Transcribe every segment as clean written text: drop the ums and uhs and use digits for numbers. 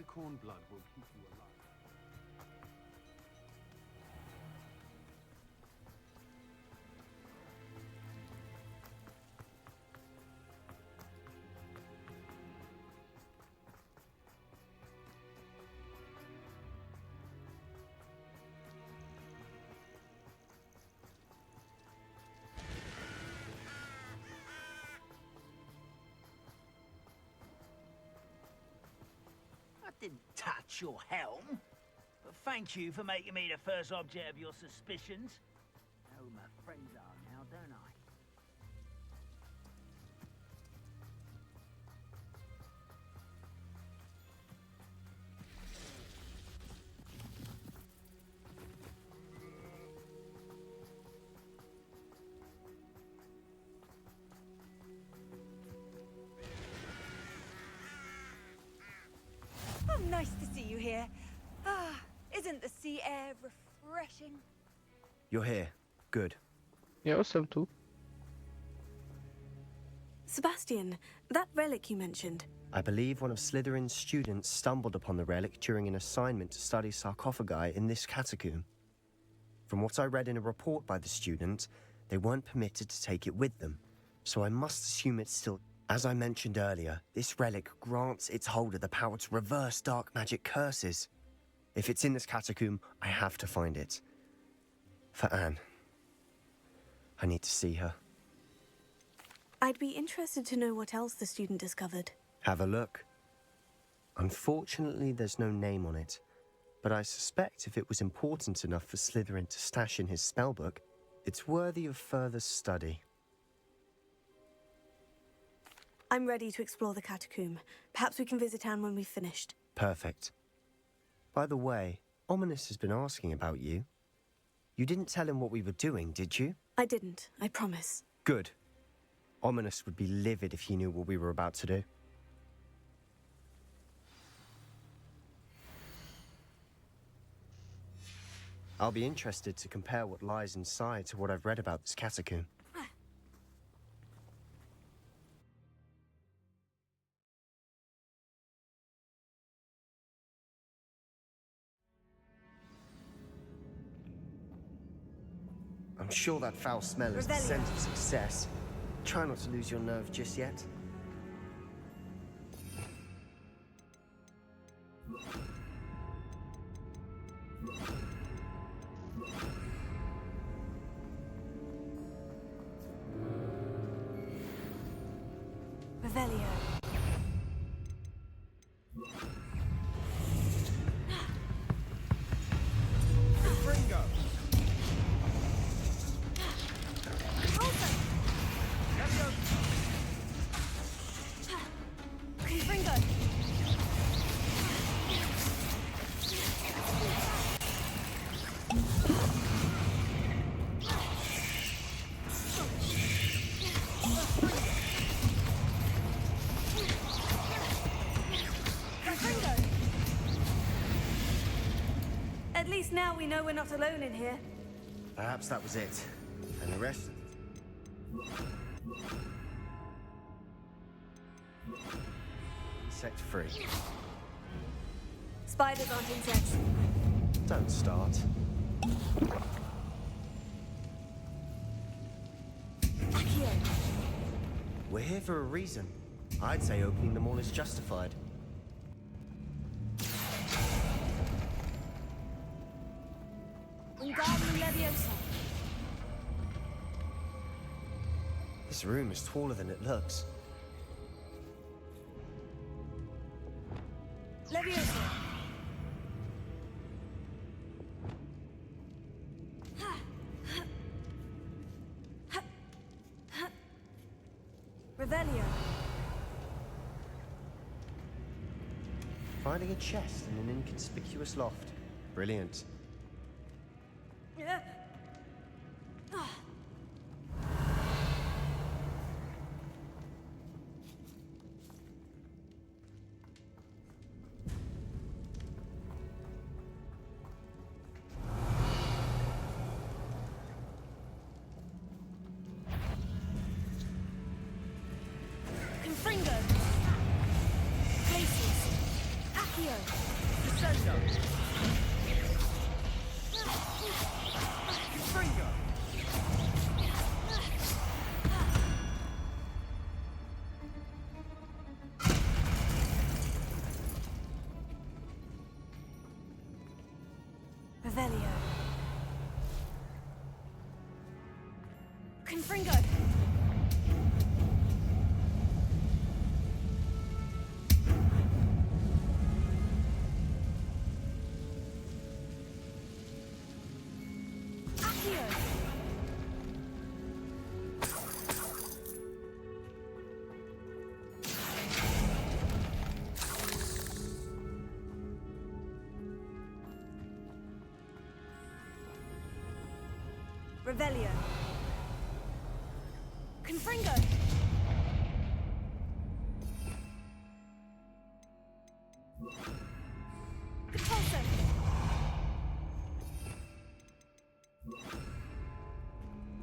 unicorn blood will keep you alive. Didn't touch your helm, but thank you for making me the first object of your suspicions. I know who my friends are now, don't I? Oh, nice to see you here. Ah, isn't the sea air refreshing? You're here. Good. Já jsem tu. Sebastian, that relic you mentioned. I believe one of Slytherin's students stumbled upon the relic during an assignment to study sarcophagi in this catacomb. From what I read in a report by the student, they weren't permitted to take it with them, so I must assume it's still... As I mentioned earlier, this relic grants its holder the power to reverse dark magic curses. If it's in this catacomb, I have to find it. For Anne. I need to see her. I'd be interested to know what else the student discovered. Have a look. Unfortunately, there's no name on it, but I suspect if it was important enough for Slytherin to stash in his spellbook, it's worthy of further study. I'm ready to explore the catacomb. Perhaps we can visit Anne when we've finished. Perfect. By the way, Ominous has been asking about you. You didn't tell him what we were doing, did you? I didn't, I promise. Good. Ominous would be livid if he knew what we were about to do. I'll be interested to compare what lies inside to what I've read about this catacomb. I'm sure that foul smell is the scent of success. Try not to lose your nerve just yet. Revelio. Ringo! At least now we know we're not alone in here. Perhaps that was it. And the rest... Insect free. Spiders aren't insects. Don't start. Accio. We're here for a reason. I'd say opening them all is justified. Wingardium Leviosa. This room is taller than it looks. Leviosa. Revelio. Finding a chest in an inconspicuous loft. Brilliant. Confringo. Places. Accio. Accio. Descendo. Confringo. Revelio. Confringo. Accio. Revelio. Confringo. Compulso.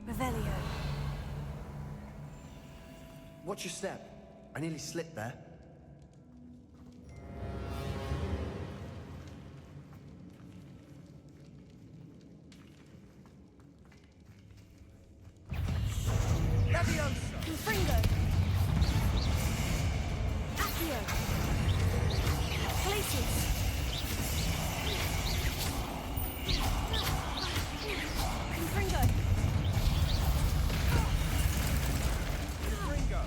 Revelio. Watch your step. I nearly slipped there. Leviosa. Confringo. Accio. Glacius. Confringo. Confringo.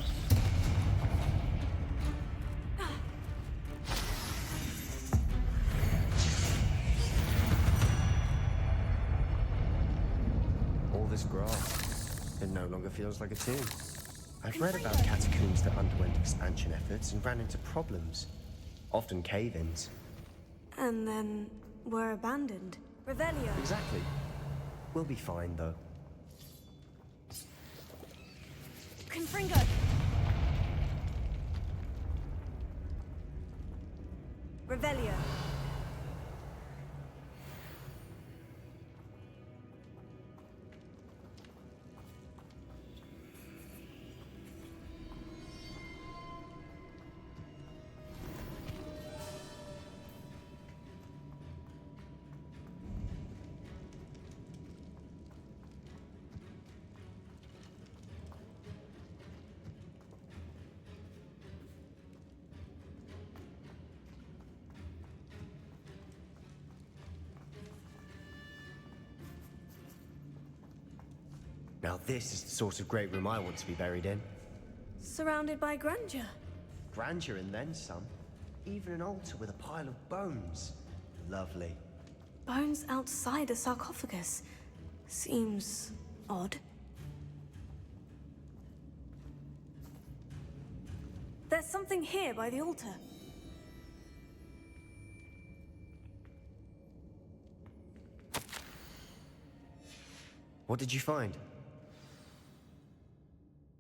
All this grass, it no longer feels like a tomb. I've read about catacombs that underwent expansion efforts and ran into problems, often cave-ins. And then were abandoned. Revelio. Exactly. We'll be fine, though. Confringo. Revelio. Now this is the sort of great room I want to be buried in. Surrounded by grandeur. Grandeur and then some. Even an altar with a pile of bones. Lovely. Bones outside a sarcophagus. Seems odd. There's something here by the altar. What did you find?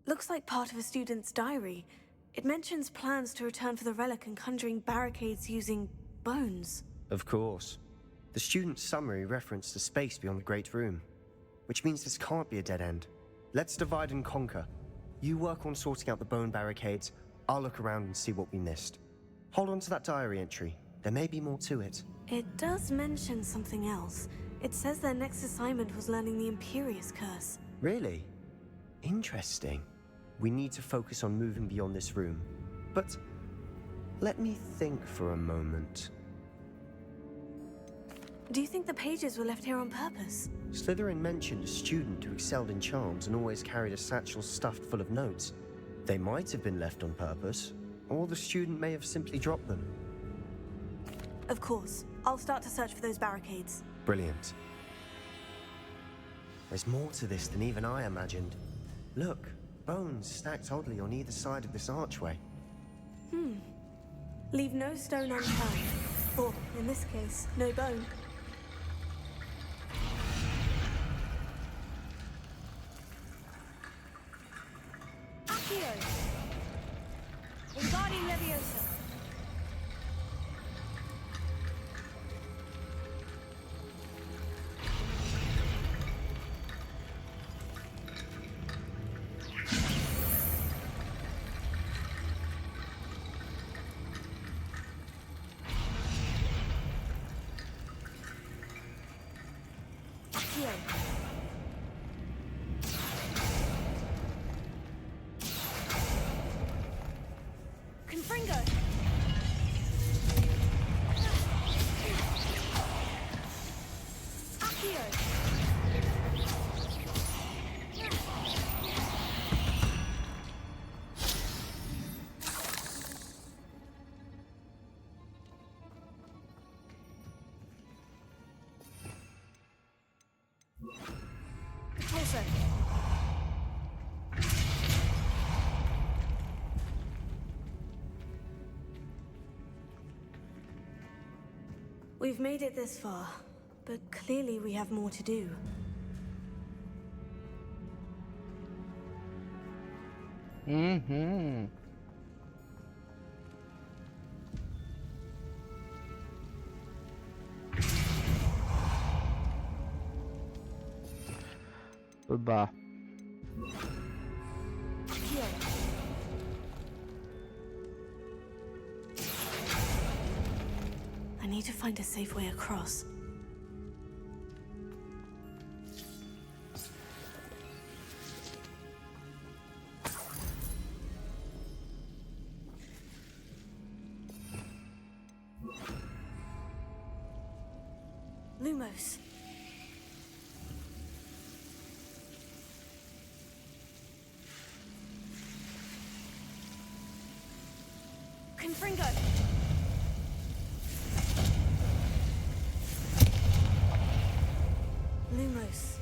Looks like part of a student's diary. It mentions plans to return for the relic and conjuring barricades using bones. Of course. The student's summary referenced a space beyond the Great Room, which means this can't be a dead end. Let's divide and conquer. You work on sorting out the bone barricades, I'll look around and see what we missed. Hold on to that diary entry. There may be more to it. It does mention something else. It says their next assignment was learning the Imperious Curse. Really? Interesting. We need to focus on moving beyond this room. But let me think for a moment. Do you think the pages were left here on purpose? Slytherin mentioned a student who excelled in charms and always carried a satchel stuffed full of notes. They might have been left on purpose, or the student may have simply dropped them. Of course. I'll start to search for those barricades. Brilliant. There's more to this than even I imagined. Look, bones stacked oddly on either side of this archway. Leave no stone unturned. Or, in this case, no bone. Accio! Wingardium Leviosa! Accio. Confringo. Accio. Repulso. We've made it this far, but clearly we have more to do. Mhm. Blbá. Accio. I need to find a safe way across. Lumos. Confringo. Lumos.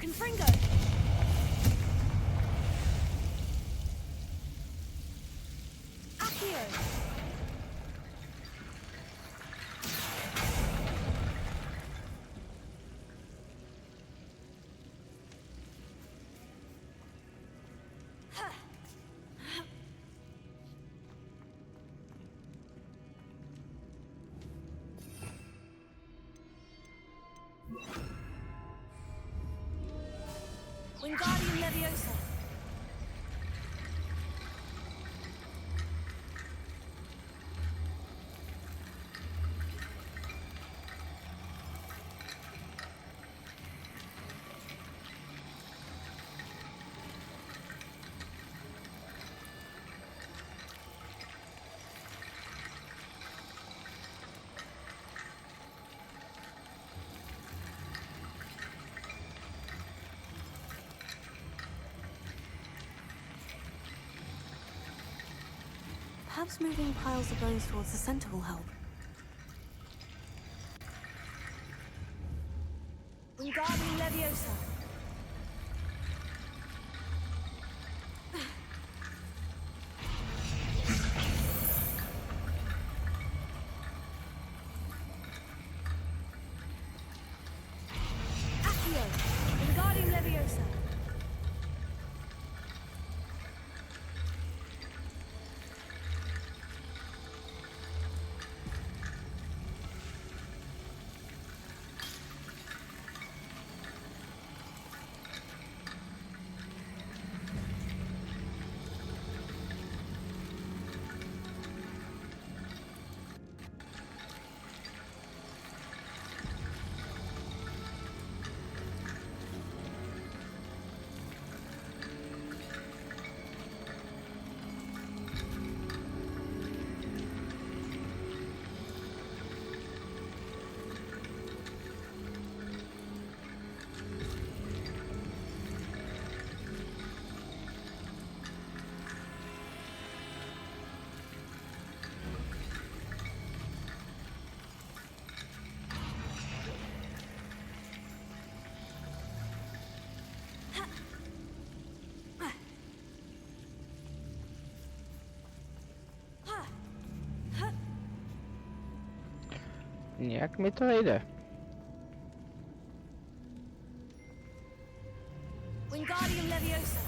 Confringo. Accio. Wingardium Leviosa. Perhaps moving piles of bones towards the center will help. Wingardium Leviosa. Accio. Wingardium Leviosa. Nějak mi to nejde. Wingardium Leviosa.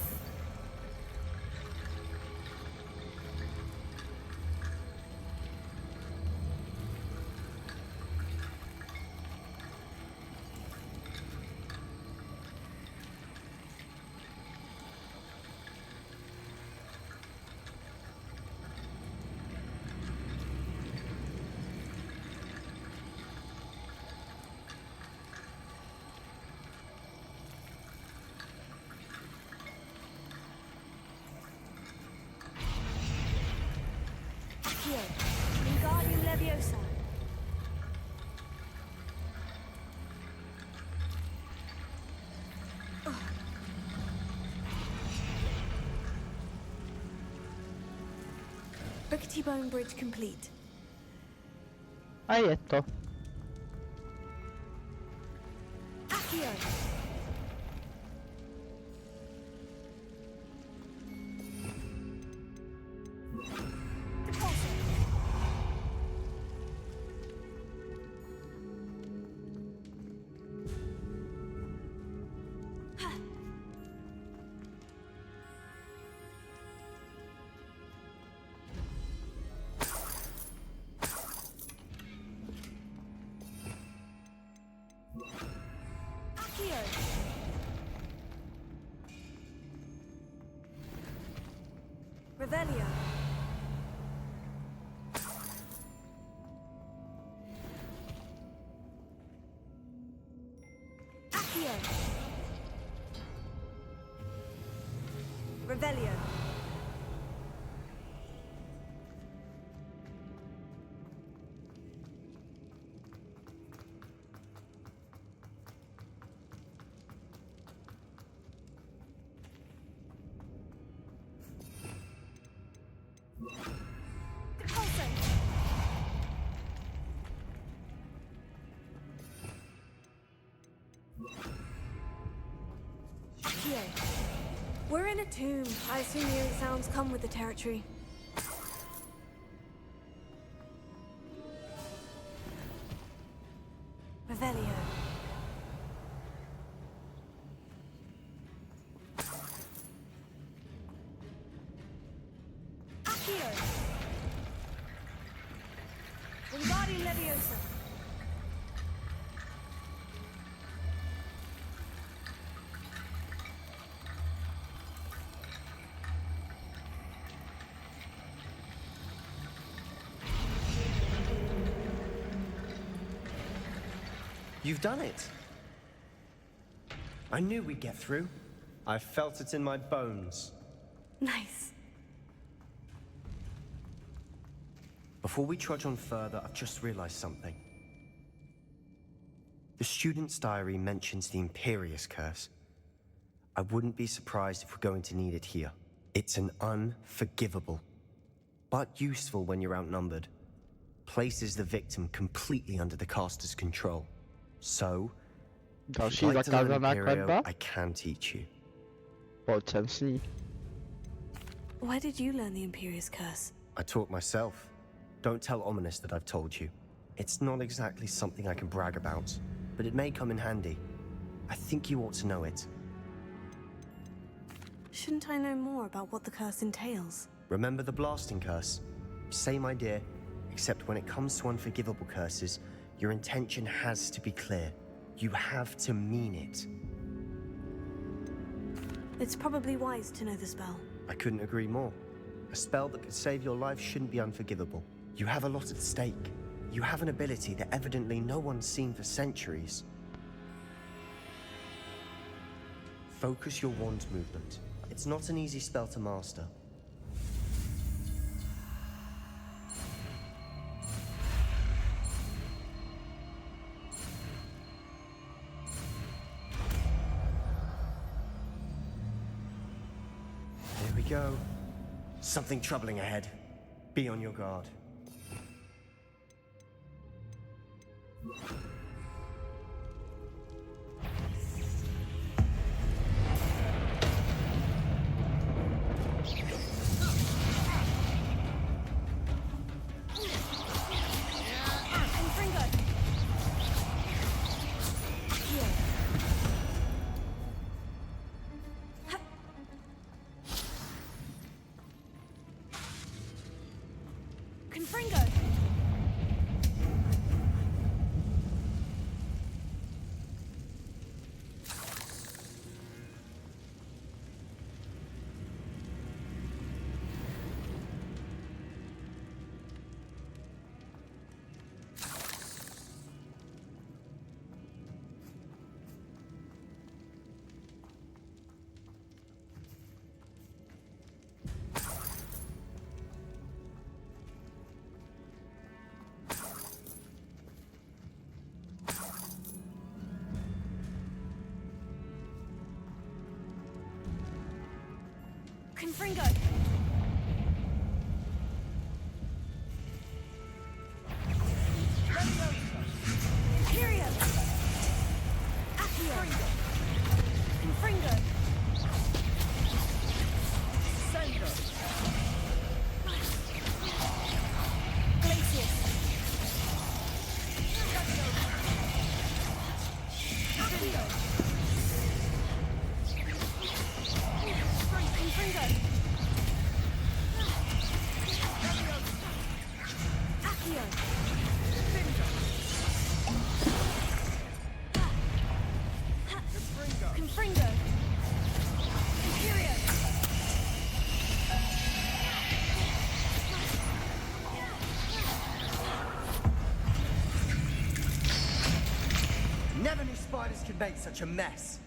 Leviosa. Rickety bone bridge complete. A je to. Accio. Revelio. Accio. Revelio. We're in a tomb. I assume eerie sounds come with the territory. Revelio. Accio. Wingardium Leviosa. You've done it. I knew we'd get through. I felt it in my bones. Nice. Before we trudge on further, I've just realized something. The student's diary mentions the Imperious Curse. I wouldn't be surprised if we're going to need it here. It's an unforgivable, but useful when you're outnumbered. Places the victim completely under the caster's control. So, if Další you'd like to learn zakázaná Imperio, kletba? I can teach you. Pojď sem s ní. Where did you learn the Imperious Curse? I taught myself. Don't tell Ominous that I've told you. It's not exactly something I can brag about, but it may come in handy. I think you ought to know it. Shouldn't I know more about what the curse entails? Remember the blasting curse? Same idea, except when it comes to unforgivable curses, your intention has to be clear. You have to mean it. It's probably wise to know the spell. I couldn't agree more. A spell that could save your life shouldn't be unforgivable. You have a lot at stake. You have an ability that evidently no one's seen for centuries. Focus your wand movement. It's not an easy spell to master. Here we go. Something troubling ahead. Be on your guard. Confringo. Imperio. Accio. Confringo. Sendo. Glacius. Accio. Confringo. Accio. Confringo. Imperio. Never knew spiders could make such a mess.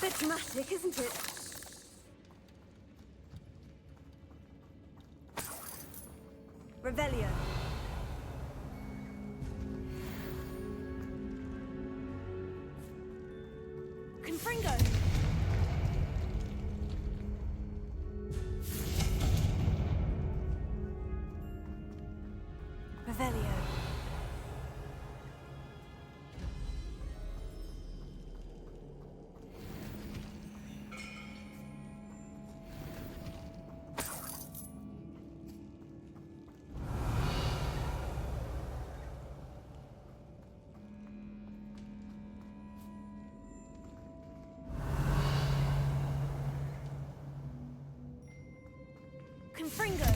Bit dramatic, isn't it? Revelio. Confringo. Revelio. Confringo.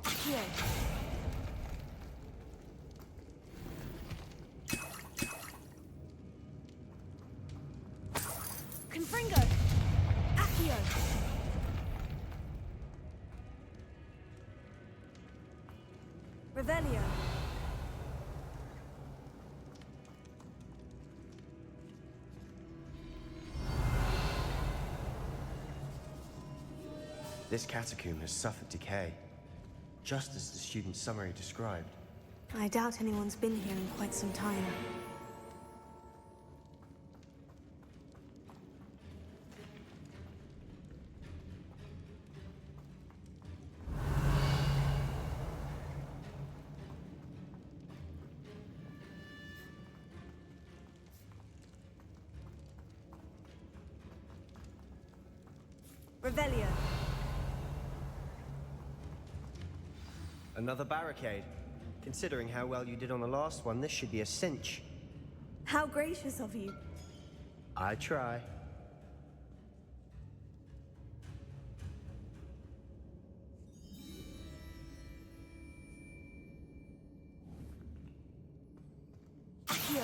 Accio. Confringo. Accio. Revelio. This catacomb has suffered decay, just as the student's summary described. I doubt anyone's been here in quite some time. Revelio. Another barricade. Considering how well you did on the last one, this should be a cinch. How gracious of you. I try. Accio.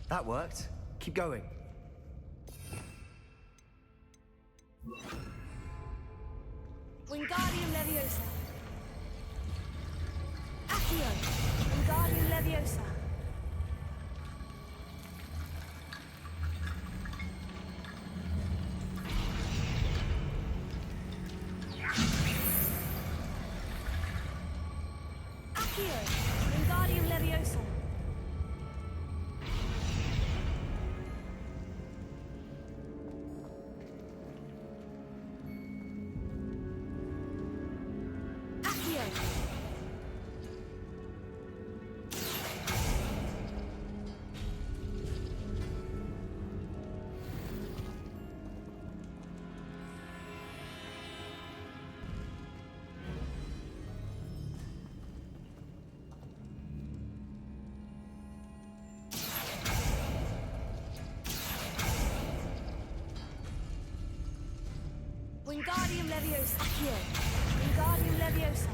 That worked. Keep going. Wingardium Leviosa. Accio. Wingardium Leviosa. Accio. Wingardium Leviosa. Wingardium Leviosa. Accio. Wingardium Leviosa.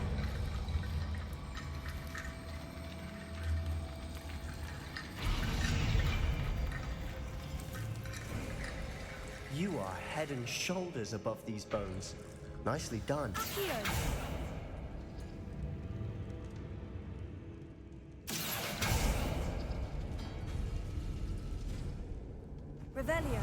You are head and shoulders above these bones. Nicely done. Accio. Revelio.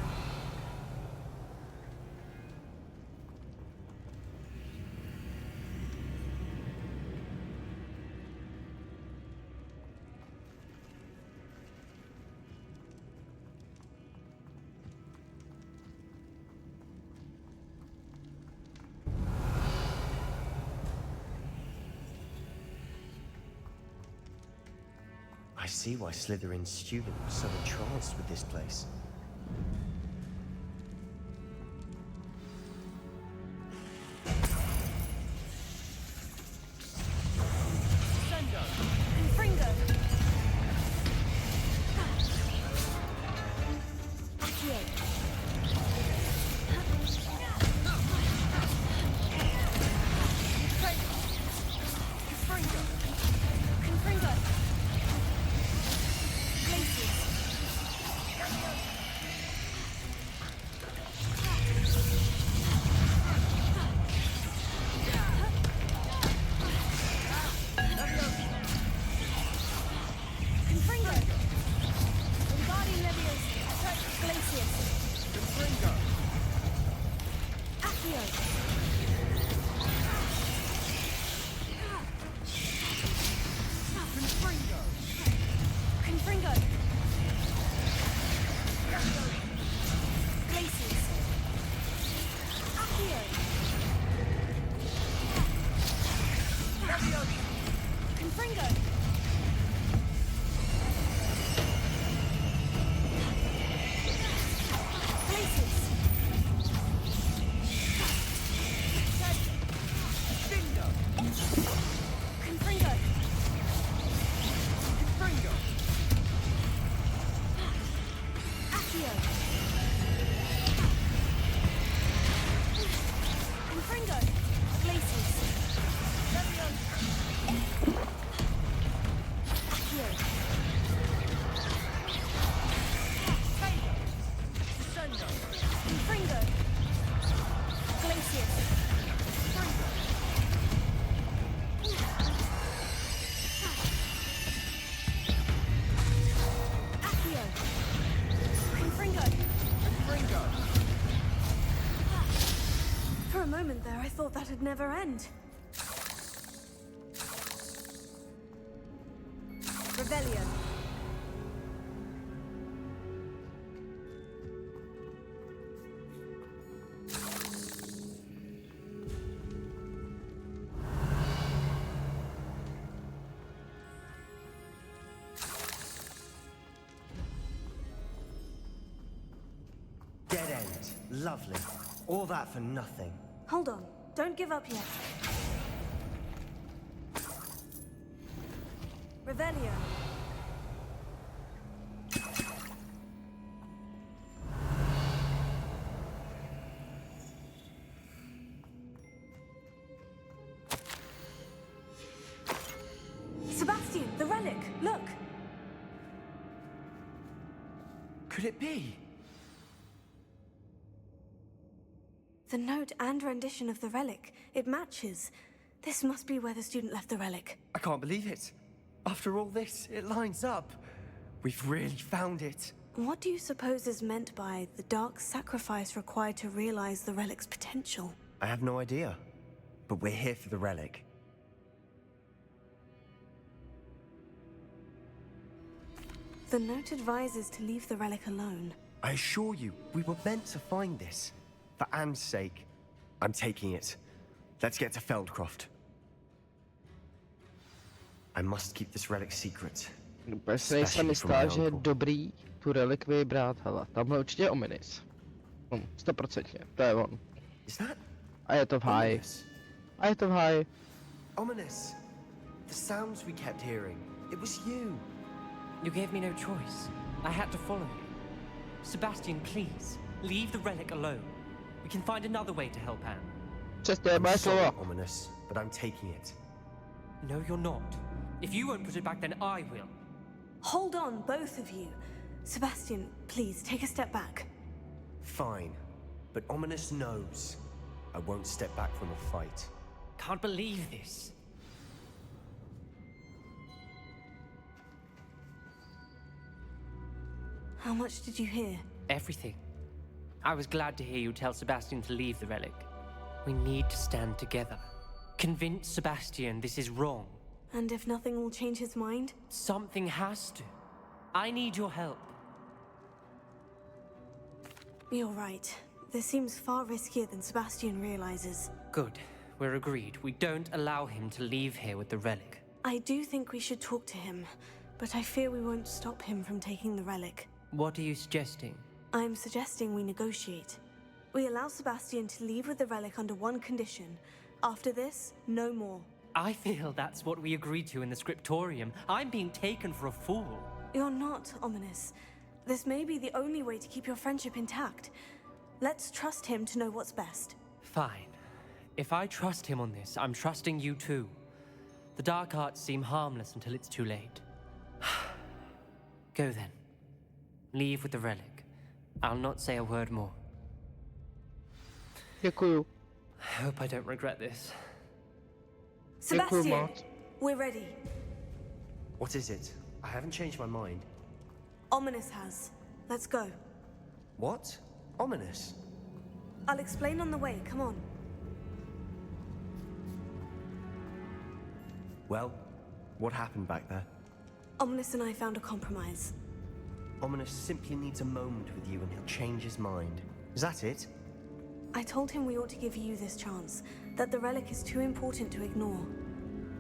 I see why Slytherin's students were so entranced with this place. Confringo. Accio. Confringo. Confringo. Glacius. Confringo. Wingardium Leviosa. Glacius. Confringo. Accio. Confringo. Confringo. Glacius. Accio. Confringo. Glacius. Bingo. Confringo. Confringo. Accio. Confringo. Glacius. Accio. Descendo. Confringo. Glacius. Accio. Confringo. Confringo. For a moment there, I thought that'd never end. Revelio. Dead end. Lovely. All that for nothing. Hold on. Don't give up yet. Revelio. Sebastian, the relic! Look! Could it be? The note and rendition of the relic. It matches. This must be where the student left the relic. I can't believe it. After all this, it lines up. We've really found it. What do you suppose is meant by the dark sacrifice required to realize the relic's potential? I have no idea. But we're here for the relic. The note advises to leave the relic alone. I assure you, we were meant to find this. For Anne's sake, I'm taking it. Let's get to Feldcroft. I must keep this relic secret. Úplně se nejsem jistá, že je dobrý tu relikvii brát, hele. Tamhle určitě je Ominis. 100%, to je on. Is that A je to v háji. ominous? A je to v háji. Ominous. The sounds we kept hearing. It was you. You gave me no choice. I had to follow you. Sebastian, please, leave the relic alone. We can find another way to help Anne. Přesně, I'm moje sorry, slova. Ominous, but I'm taking it. No, you're not. If you won't put it back, then I will. Hold on, both of you. Sebastian, please, take a step back. Fine. But Ominous knows. I won't step back from a fight. Can't believe this. How much did you hear? everything. I was glad to hear you tell Sebastian to leave the relic. We need to stand together. Convince Sebastian this is wrong. And if nothing will change his mind? Something has to. I need your help. You're right. This seems far riskier than Sebastian realizes. Good. We're agreed. We don't allow him to leave here with the relic. I do think we should talk to him, but I fear we won't stop him from taking the relic. What are you suggesting? I'm suggesting we negotiate. We allow Sebastian to leave with the relic under one condition. After this, no more. I feel that's what we agreed to in the scriptorium. I'm being taken for a fool. You're not, Ominous. This may be the only way to keep your friendship intact. Let's trust him to know what's best. Fine. If I trust him on this, I'm trusting you too. The dark arts seem harmless until it's too late. Go then. Leave with the relic. I'll not say a word more. Děkuju. I hope I don't regret this. Sebastian, we're ready. What is it? I haven't changed my mind. Ominous has. Let's go. What? Ominous? I'll explain on the way, come on. Well, what happened back there? Ominous and I found a compromise. Ominous simply needs a moment with you and he'll change his mind. Is that it? I told him we ought to give you this chance, that the relic is too important to ignore.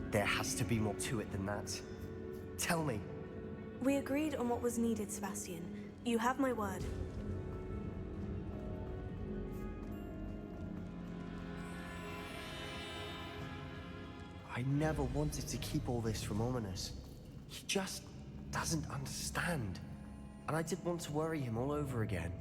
There has to be more to it than that. Tell me. We agreed on what was needed, Sebastian. You have my word. I never wanted to keep all this from Ominous. He just doesn't understand. And I didn't want to worry him all over again.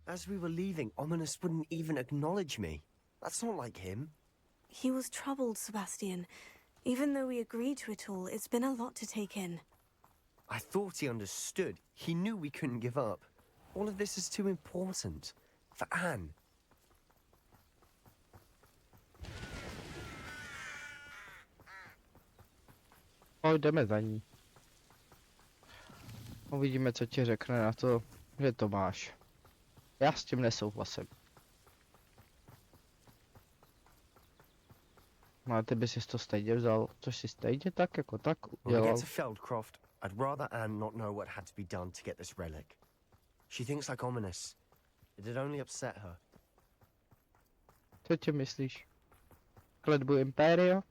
As we were leaving, Ominous wouldn't even acknowledge me. That's not like him. He was troubled, Sebastian. Even though we agreed to it all, it's been a lot to take in. I thought he understood. He knew we couldn't give up. All of this is too important. For Anne. No, jdeme za ní. Uvidíme, co ti řekne na to, že to máš. Já s tím nesouhlasím. No a ty bys si to stejně vzal, což si stejně tak jako tak When we udělal. get to Feldcroft, I'd rather Anne not know what had to be done to get this relic. She thinks like Ominous. It'd only upset her. Co ti myslíš? Kletbu Impéria?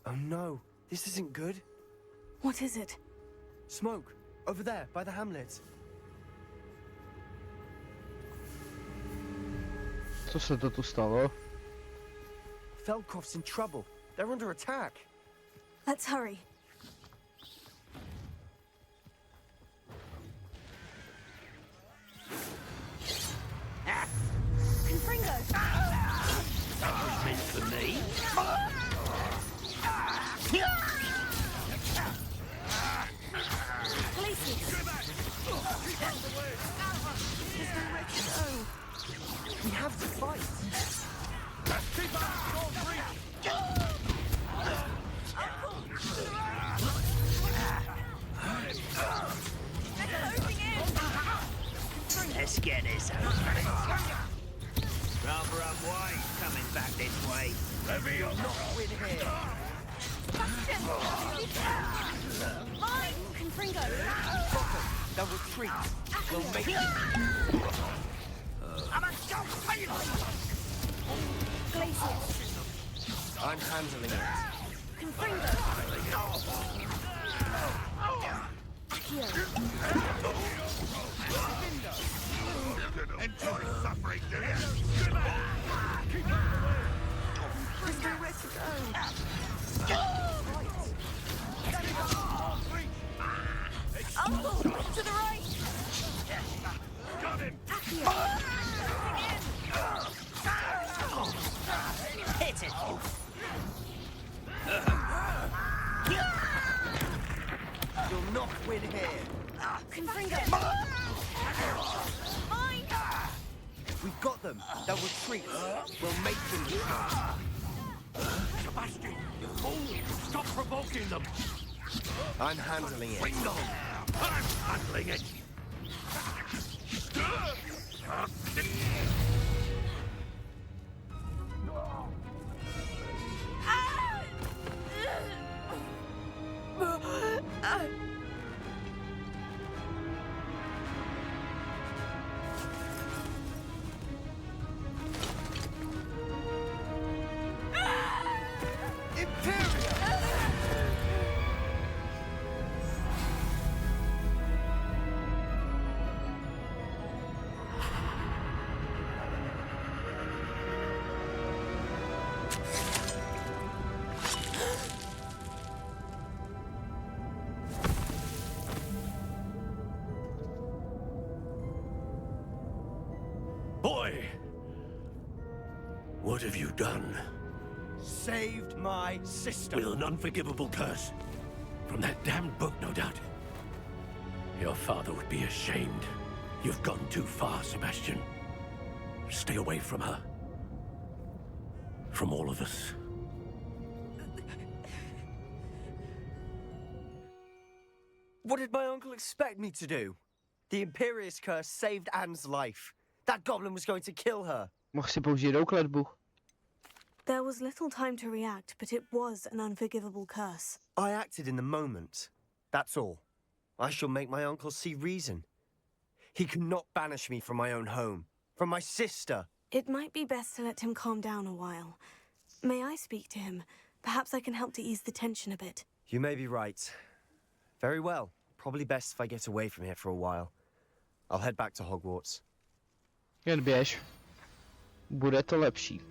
Oh no, this isn't good. What is it? Smoke, over there, by the hamlet. Co se to tu stalo? Feldcroft's in trouble. They're under attack. Let's hurry. Confringo! That was meant for me. We have to fight. Keep up! Don't reach! Let's get this over. Rather unwise coming back this way. Heavy on Not win here. Mine! Confringo! They'll retreat. We'll make it. Glacius! I'm handling it. Confringo! Accio! Enjoy suffering, do you? There's nowhere to go. Uncle! To the right! Got him! Accio! We've got them. They'll retreat. We'll make them. Sebastian, you fool! Stop provoking them! I'm handling it. Bring them! I'm handling it! Boy! What have you done? Saved my sister. With an unforgivable curse. From that damned book, no doubt. Your father would be ashamed. You've gone too far, Sebastian. Stay away from her. From all of us. What did my uncle expect me to do? The Imperious curse saved Anne's life. That goblin was going to kill her. Mohl si použít roukletbu. There was little time to react, but it was an unforgivable curse. I acted in the moment. That's all. I shall make my uncle see reason. He cannot banish me from my own home, from my sister. It might be best to let him calm down a while. May I speak to him? Perhaps I can help to ease the tension a bit. You may be right. Very well. Probably best if I get away from here for a while. I'll head back to Hogwarts. Jen běž. Bude to lepší.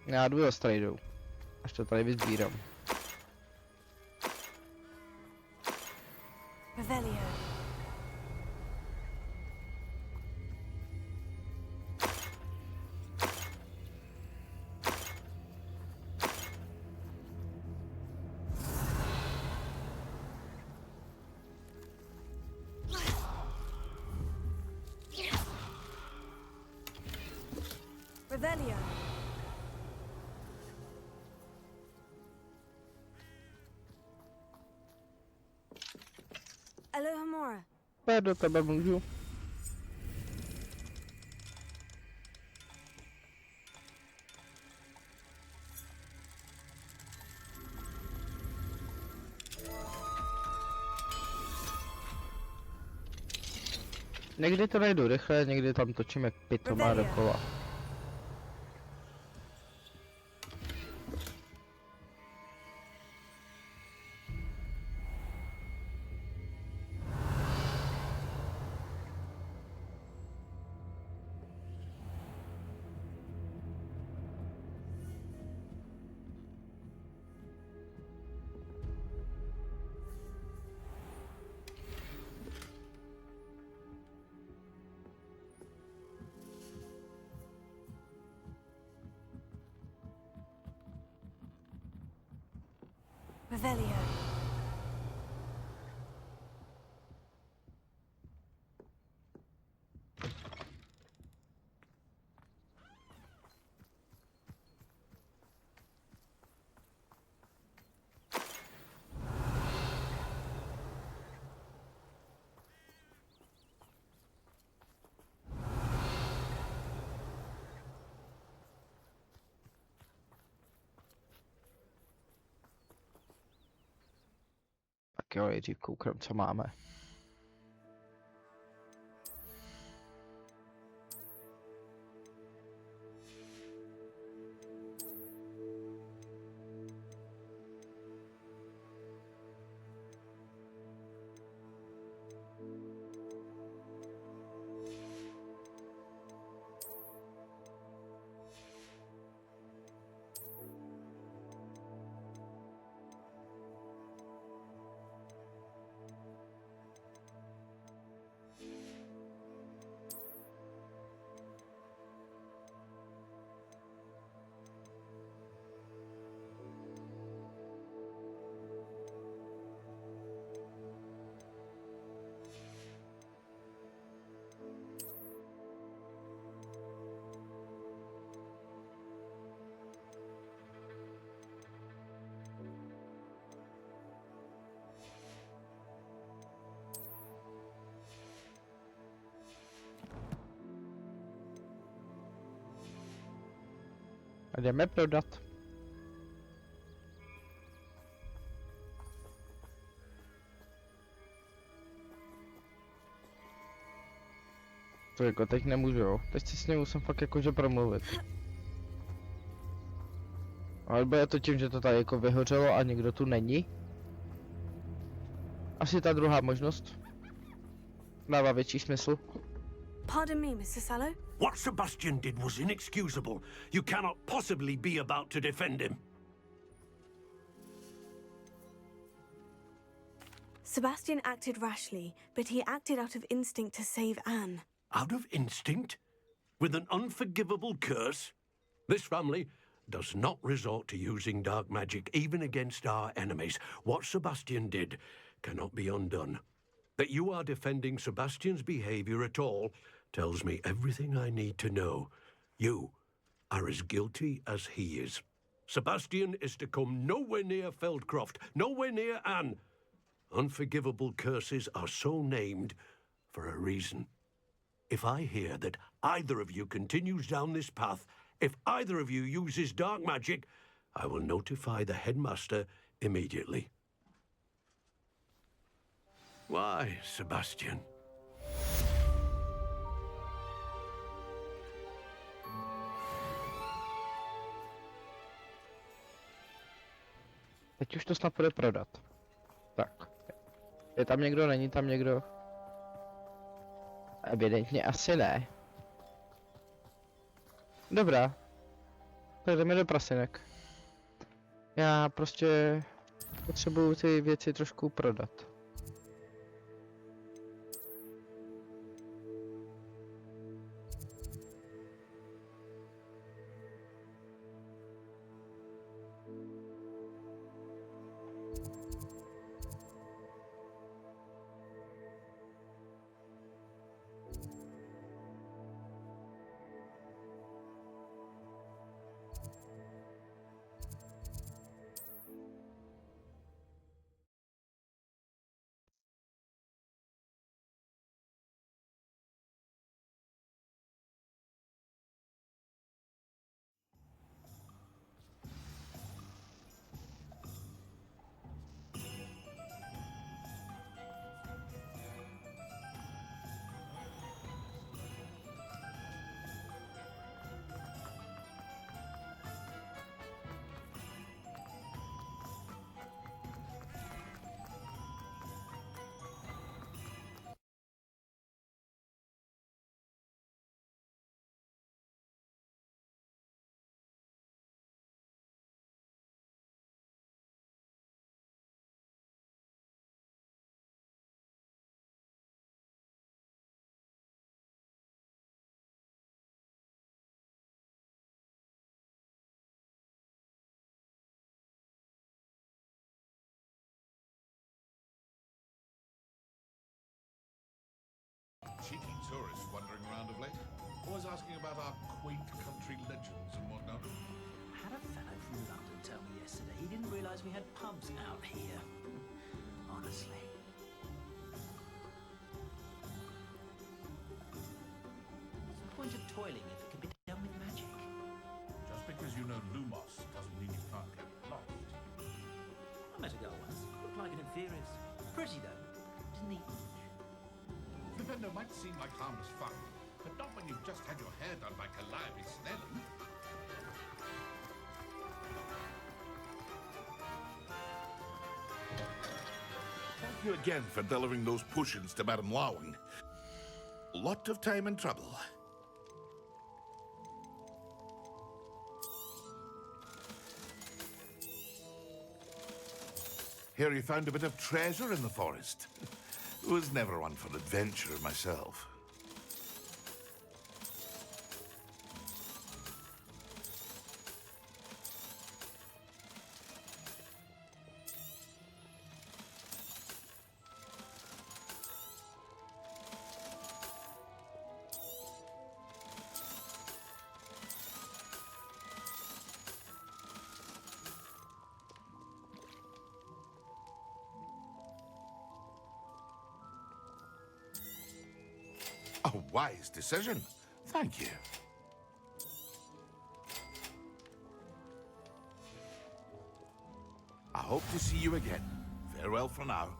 Já jdu za Strajdou. Až to tady vyzbírám. Revelio. Revelio. Alohomora. Já do tebe můžu. Někdy to najdu rychle, někdy tam točím jak pitomá dokola. Revelio. Tak jo, nejdřív koukám, co máme. A jdeme prodat. To jako teď nemůžu, jo. Teď si s ním musím fakt jakože promluvit. Ale bude to tím, že to tady jako vyhořelo a někdo tu není? Asi ta druhá možnost dává větší smysl. Pardon me, Mr. Sallow. What Sebastian did was inexcusable. You cannot possibly be about to defend him. Sebastian acted rashly, but he acted out of instinct to save Anne. Out of instinct? With an unforgivable curse? This family does not resort to using dark magic even against our enemies. What Sebastian did cannot be undone. That you are defending Sebastian's behavior at all tells me everything I need to know. You are as guilty as he is. Sebastian is to come nowhere near Feldcroft, nowhere near Anne. Unforgivable curses are so named for a reason. If I hear that either of you continues down this path, if either of you uses dark magic, I will notify the headmaster immediately. Why, Sebastian? Teď už to snad bude prodat. Tak. Je tam někdo, není tam někdo? Evidentně asi ne. Dobrá. Tak jdeme do prasinek. Já prostě potřebuju ty věci trošku prodat. Cheeky tourists wandering around of late. Always asking about our quaint country legends and whatnot. Had a fellow from London tell me yesterday he didn't realise we had pubs out here. Honestly. What's the point of toiling if it can be done with magic? Just because you know Lumos doesn't mean you can't get lost. I met a girl once. Looked like an inferior. Pretty though. Didn't eat much. Vivendo might seem like harmless fun, but not when you've just had your hair done by Calliope Snellen. Thank you again for delivering those potions to Madame Lawing. Lot of time and trouble. Here you found a bit of treasure in the forest. Was never one for adventure myself. A wise decision. Thank you. hope to see you again. Farewell for now.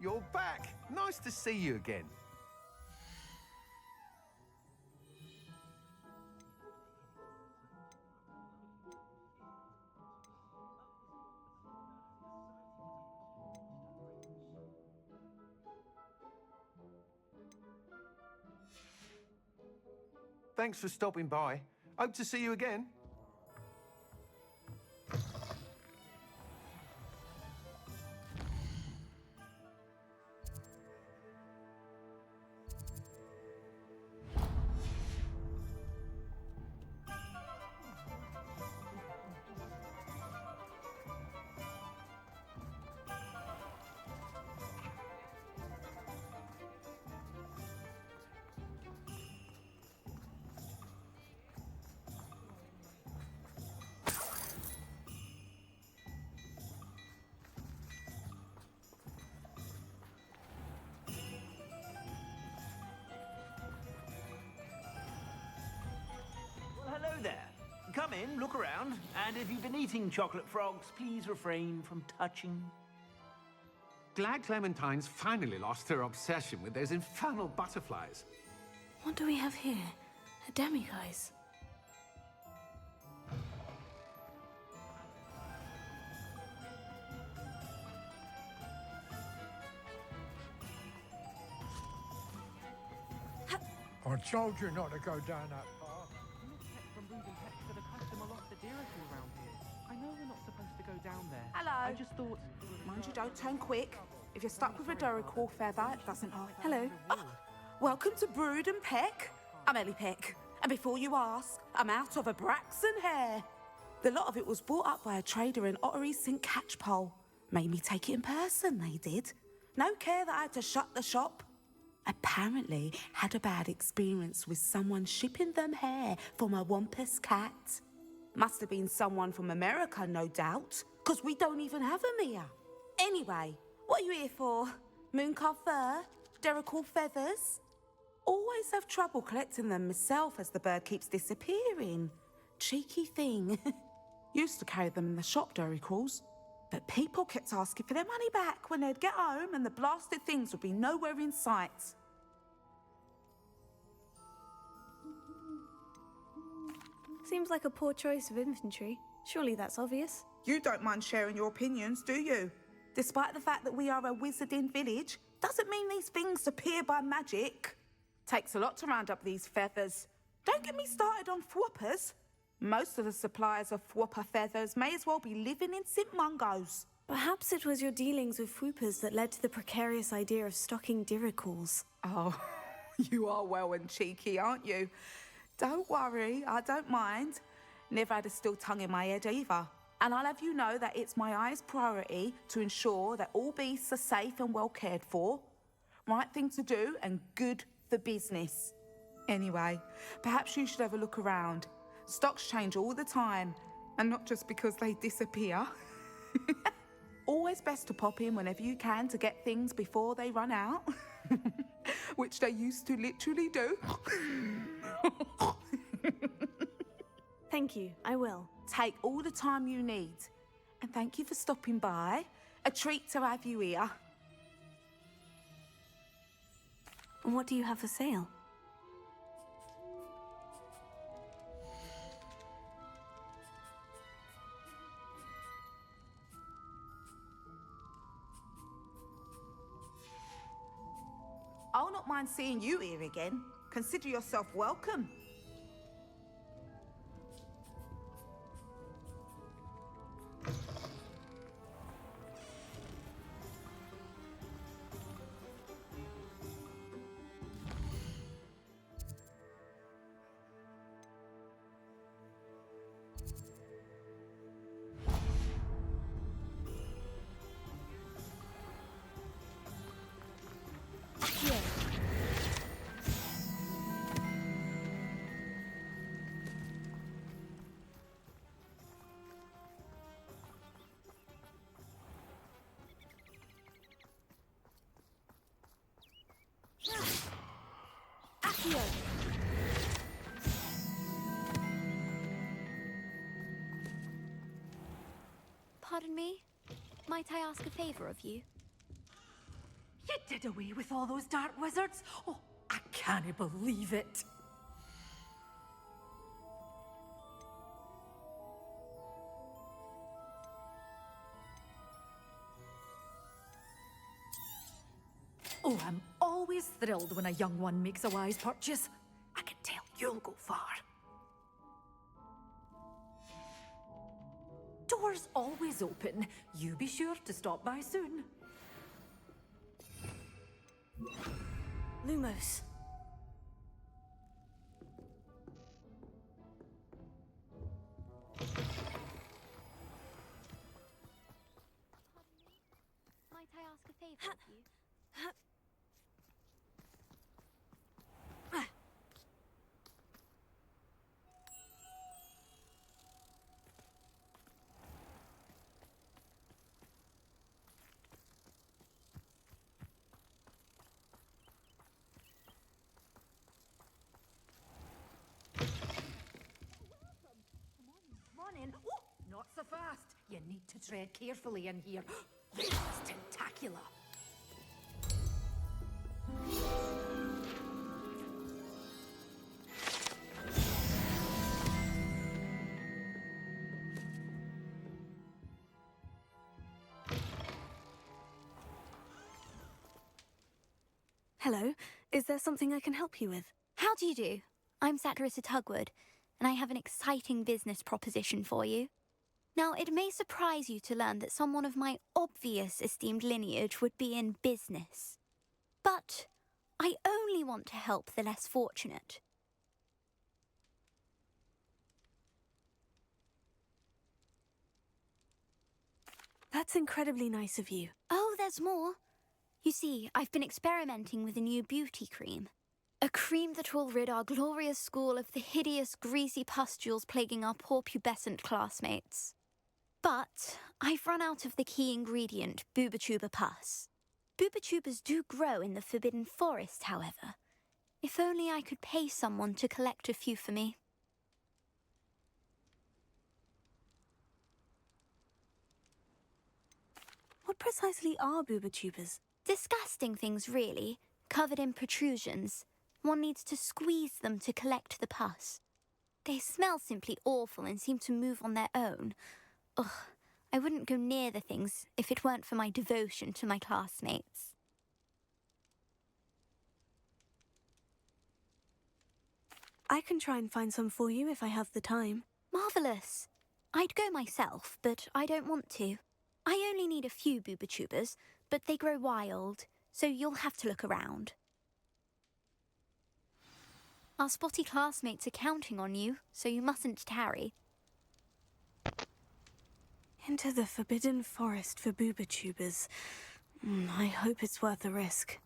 You're back. Nice to see you again. Thanks for stopping by. Hope to see you again. Well, hello there. Come in, look around, and if you've been eating chocolate frogs, please refrain from touching. Glad Clementine's finally lost her obsession with those infernal butterflies. What do we have here? A demiguise. I told you not to go down that path. From moving pets that have customer lost the deerity around here. I know we're not supposed to go down there. Hello. I just thought... Mind you, don't turn quick. If you're stuck with a Dorical feather, it doesn't hurt. Hello. Welcome to Brood and Peck. I'm Ellie Peck. And before you ask, I'm out of a Braxton hair. The lot of it was bought up by a trader in Ottery St. Catchpole. Made me take it in person, they did. No care that I had to shut the shop. Apparently had a bad experience with someone shipping them hair for my Wampus cat. Must have been someone from America, no doubt, because we don't even have them here. Anyway, what are you here for? Mooncar fur? Derical feathers? Always have trouble collecting them myself as the bird keeps disappearing. Cheeky thing. Used to carry them in the shop, Dericals. But people kept asking for their money back when they'd get home and the blasted things would be nowhere in sight. Seems like a poor choice of infantry. Surely that's obvious. You don't mind sharing your opinions, do you? Despite the fact that we are a wizarding village, doesn't mean these things appear by magic. Takes a lot to round up these feathers. Don't get me started on thwoppers. Most of the suppliers of thwopper feathers may as well be living in St. Mungo's. Perhaps it was your dealings with whoopers that led to the precarious idea of stocking diricals. Oh, you are well and cheeky, aren't you? Don't worry, I don't mind. Never had a still tongue in my head either. And I'll have you know that it's my highest priority to ensure that all beasts are safe and well cared for. Right thing to do and good for business. Anyway, perhaps you should have a look around. Stocks change all the time, and not just because they disappear. Always best to pop in whenever you can to get things before they run out. Which they used to literally do. Thank you, I will. Take all the time you need. And thank you for stopping by. A treat to have you here. What do you have for sale? I'll not mind seeing you here again. Consider yourself welcome. Pardon me? Might I ask a favor of you? You did away with all those dark wizards? Oh, I can't believe it. Oh, I'm always thrilled when a young one makes a wise purchase. I can tell you'll go far. Doors always open. You be sure to stop by soon. Lumos. Might I ask a favor of you? Not so fast. You need to tread carefully in here. This is tentacular. Hello, is there something I can help you with? How do you do? I'm Satirissa Tugwood, and I have an exciting business proposition for you. Now, it may surprise you to learn that someone of my obvious esteemed lineage would be in business. But I only want to help the less fortunate. That's incredibly nice of you. Oh, there's more. You see, I've been experimenting with a new beauty cream. A cream that will rid our glorious school of the hideous, greasy pustules plaguing our poor pubescent classmates. But I've run out of the key ingredient, Booba-Tuba pus. Booba-Tubas do grow in the Forbidden Forest, however. If only I could pay someone to collect a few for me. What precisely are Booba-Tubas? Disgusting things, really, covered in protrusions. One needs to squeeze them to collect the pus. They smell simply awful and seem to move on their own. Ugh, I wouldn't go near the things if it weren't for my devotion to my classmates. I can try and find some for you if I have the time. Marvellous. I'd go myself, but I don't want to. I only need a few Booba-Tubas, but they grow wild, so you'll have to look around. Our spotty classmates are counting on you, so you mustn't tarry. Into the Forbidden Forest for Booba-Tubas. I hope it's worth the risk.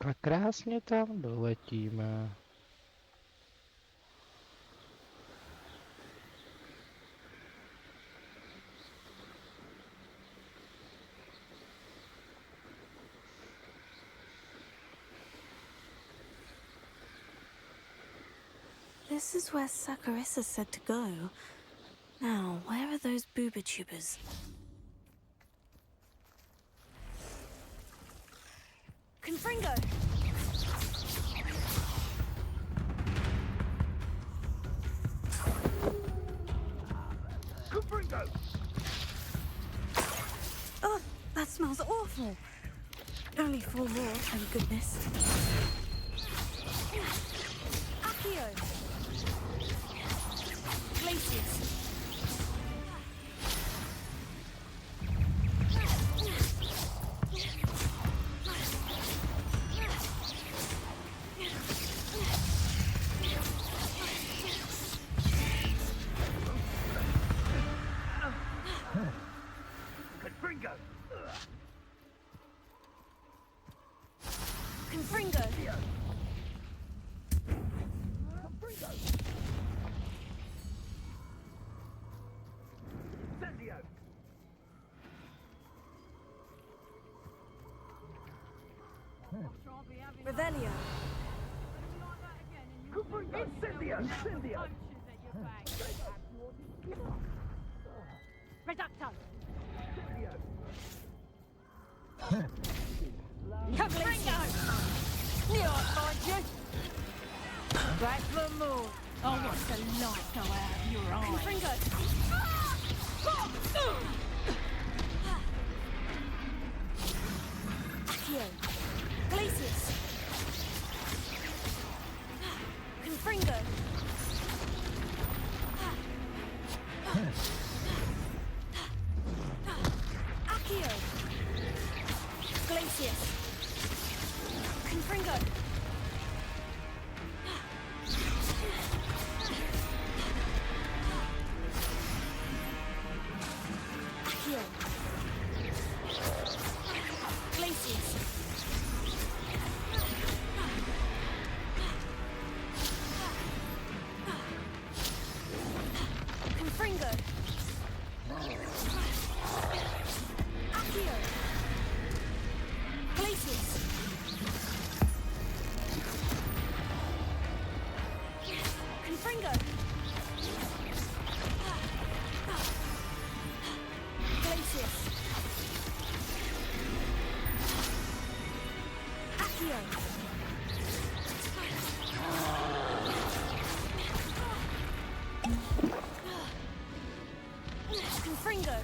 Takhle krásně tam doletíme. This is where Saccharissa said to go. Now, where are those booba tubers? Confringo! Confringo! Oh, that smells awful. Only 4 more, thank goodness. Accio! Glaciers! Confringo! Confringo! Revelio. Incendio! Reducto. Confringo! Knew I'd find you. Back for more. Oh, what's the light go out of your eyes? Confringo! Accio! Glaciers! Confringo! Accio! Glaciers! Confringo! Accio! Glaciers! Confringo! Accio! Glaciers! Confringo! Glaciers! Accio! Confringo!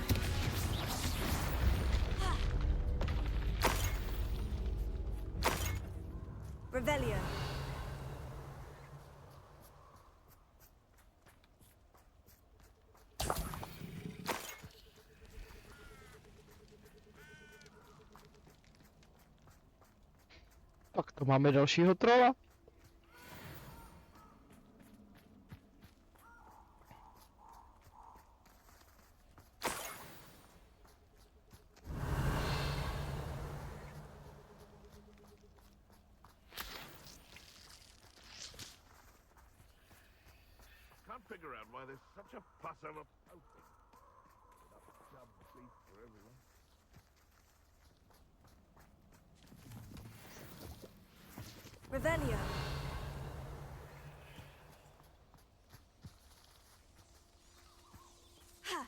Revelio. Tak to máme dalšího trola. Can't figure out why there's such a fuss over poking. Enough chub beef for everyone. Revelio. Ha.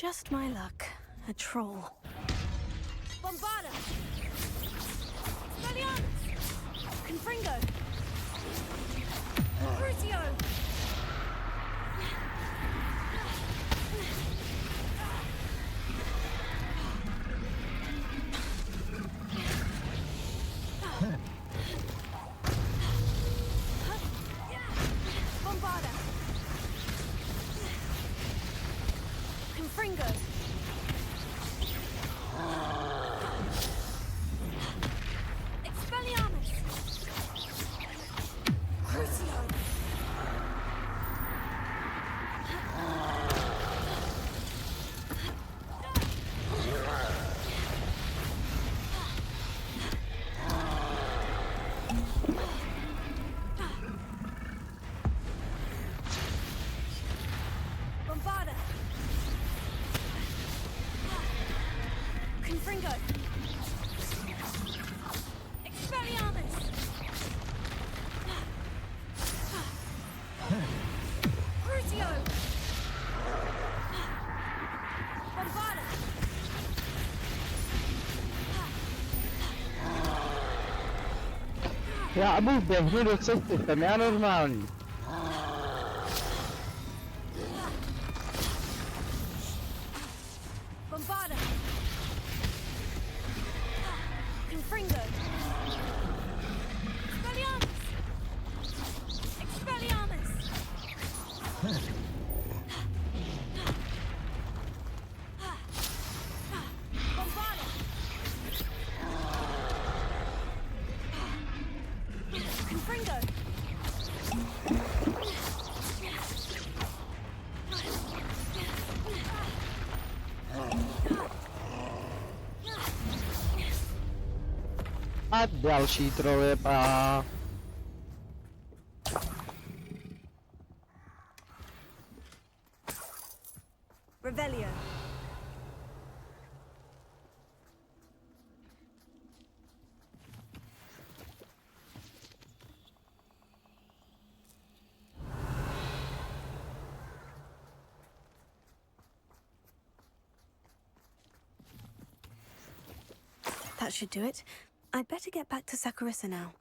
Just my luck. A troll. Bombarda! Expelliarmus! Confringo! Crucio! Bombarda! Confringo! Expelliarmus! Crucio! Bombarda! Confringo! Expelliarmus! Crucio! Bombarda! Já abych běhnu do cesty, jsem já normální. Bombarda! Confringo! Expelliarmus! Expelliarmus! Bombarda! Confringo! A další troll je pá. Revelio. That should do it. I'd better get back to Sakurissa now.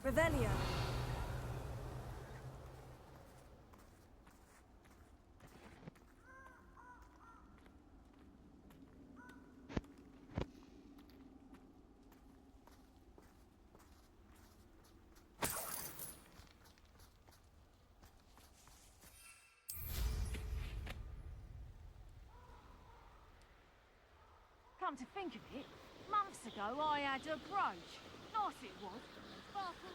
Revelio. Come to think of it, months ago I had a brooch. Nice it was. Sparkle.